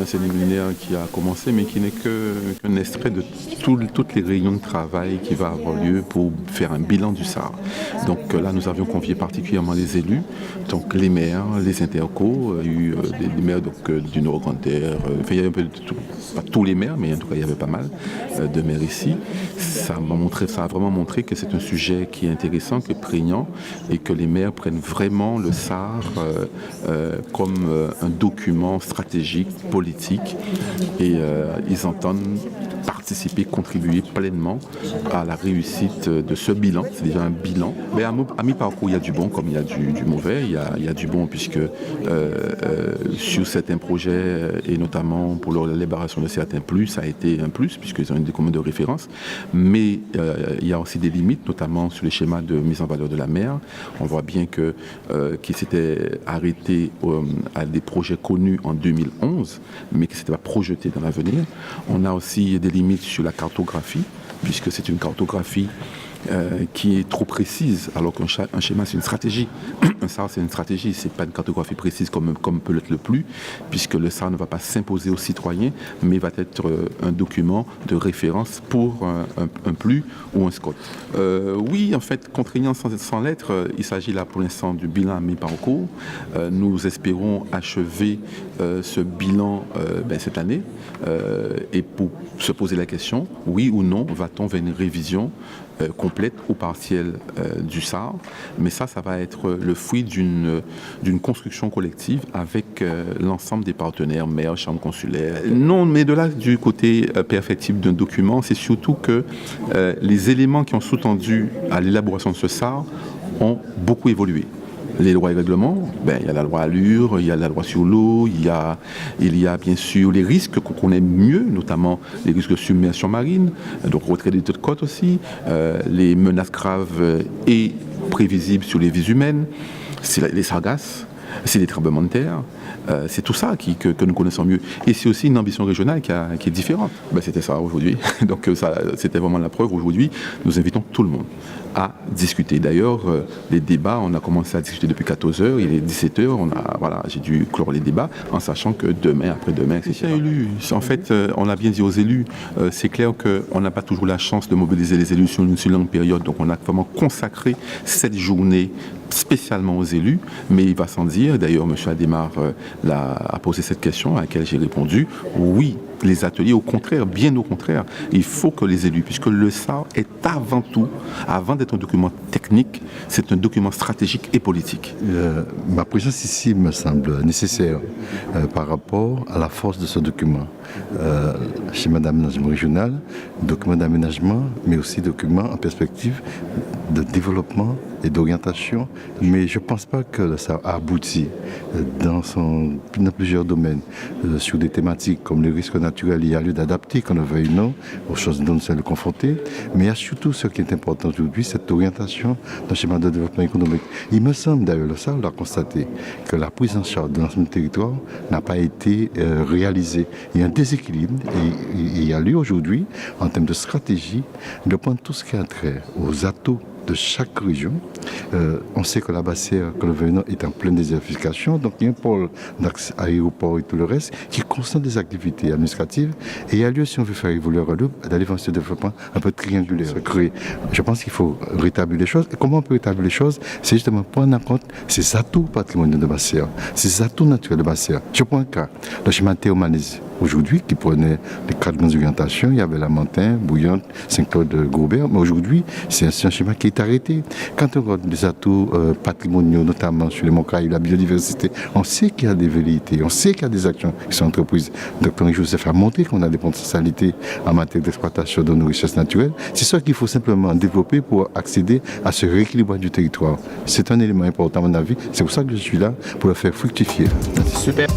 séminaire qui a commencé, mais qui n'est qu'un extrait de toutes les réunions de travail qui va avoir lieu pour faire un bilan du SAR. Donc là, nous avions convié particulièrement les élus, donc les maires, les intercos, il y a eu des maires du Nord-Grand-Terre, il y avait un peu de tout, pas tous les maires, mais en tout cas, il y avait pas mal de maires ici. Ça a vraiment montré que c'est un sujet qui est intéressant, qui est prégnant, et que les maires prennent vraiment le SAR comme un document stratégique, politique, et ils entendent participer, contribuer pleinement à la réussite de ce bilan. C'est déjà un bilan. Mais à mi-parcours, il y a du bon comme il y a du mauvais. Il y a du bon puisque sur certains projets, et notamment pour l'élaboration de certains plus, ça a été un plus puisqu'ils ont une communes de référence. Mais il y a aussi des limites, notamment sur les schémas de mise en valeur de la mer. On voit bien qu'ils s'étaient arrêtés à des projets connus en 2011, mais qui ne s'étaient pas projetés dans l'avenir. On a aussi des limites sur la cartographie, puisque c'est une cartographie qui est trop précise, alors qu'un schéma c'est une stratégie. Un SAR c'est une stratégie, c'est pas une cartographie précise comme peut l'être le plus, puisque le SAR ne va pas s'imposer aux citoyens, mais va être un document de référence pour un plus ou un SCOT. Oui, en fait, contraignant sans lettre, il s'agit là pour l'instant du bilan à mi-parcours. Nous espérons achever ce bilan cette année et pour se poser la question, oui ou non, va-t-on vers une révision complète ou partielle du SAR, mais ça va être le fruit d'une construction collective avec l'ensemble des partenaires, maires, chambres consulaires. Non, mais de là, du côté perfectible d'un document, c'est surtout que les éléments qui ont sous-tendu à l'élaboration de ce SAR ont beaucoup évolué. Les lois et règlements, il y a la loi Allure, il y a la loi sur l'eau, il y a bien sûr les risques qu'on connaît mieux, notamment les risques de submersion marine, donc retrait des taux de côte aussi, les menaces graves et prévisibles sur les vies humaines, c'est les sargasses, c'est les tremblements de terre. C'est tout ça que nous connaissons mieux. Et c'est aussi une ambition régionale qui est différente. C'était ça aujourd'hui. Donc c'était vraiment la preuve. Aujourd'hui, nous invitons tout le monde à discuter. D'ailleurs, les débats, on a commencé à discuter depuis 14h, il est 17h, j'ai dû clore les débats en sachant que demain, après-demain, etc. En fait, on a bien dit aux élus, c'est clair qu'on n'a pas toujours la chance de mobiliser les élus sur une si longue période, donc on a vraiment consacré cette journée spécialement aux élus, mais il va sans dire, d'ailleurs M. Adémar a posé cette question à laquelle j'ai répondu, oui, les ateliers, au contraire, bien au contraire, il faut que les élus, puisque le SAR est avant tout, avant d'être un document technique, c'est un document stratégique et politique. Ma présence ici me semble nécessaire par rapport à la force de ce document. Schéma d'aménagement régional, document d'aménagement, mais aussi document en perspective de développement et d'orientation, mais je ne pense pas que ça a abouti dans plusieurs domaines, sur des thématiques comme les risques naturels. Il y a lieu d'adapter, qu'on le veuille ou non, aux choses dont nous sommes confrontés, mais il y a surtout ce qui est important aujourd'hui, cette orientation d'un schéma de développement économique. Il me semble d'ailleurs, le SAR l'a constaté, que la prise en charge de l'ensemble du territoire n'a pas été réalisée. Il y a un déséquilibre et il y a lieu aujourd'hui, en termes de stratégie, de prendre tout ce qui a trait aux atouts de chaque région. On sait que la Basse-Terre, que le Venant est en pleine désertification, donc il y a un pôle d'accès aéroport et tout le reste qui constate des activités administratives et il y a lieu, si on veut faire évoluer d'aller vers ce développement un peu triangulaire. Je pense qu'il faut rétablir les choses. Et comment on peut rétablir les choses? C'est justement prendre en compte ces atouts patrimoniaux de Basse-Terre, ces atouts naturels de Basse-Terre. Je prends un cas, le schéma Théomanise. Aujourd'hui, qui prenait les 4 grandes orientations, il y avait la Montagne, Bouillante, Saint-Claude, Gaubert, mais aujourd'hui, c'est un schéma qui est arrêté. Quand on regarde les atouts patrimoniaux, notamment sur les Moncailles, la biodiversité, on sait qu'il y a des velléités, on sait qu'il y a des actions qui sont entreprises. Dr Joseph a montré qu'on a des potentialités en matière d'exploitation de nos richesses naturelles. C'est ça qu'il faut simplement développer pour accéder à ce rééquilibrage du territoire. C'est un élément important à mon avis. C'est pour ça que je suis là, pour le faire fructifier. Super.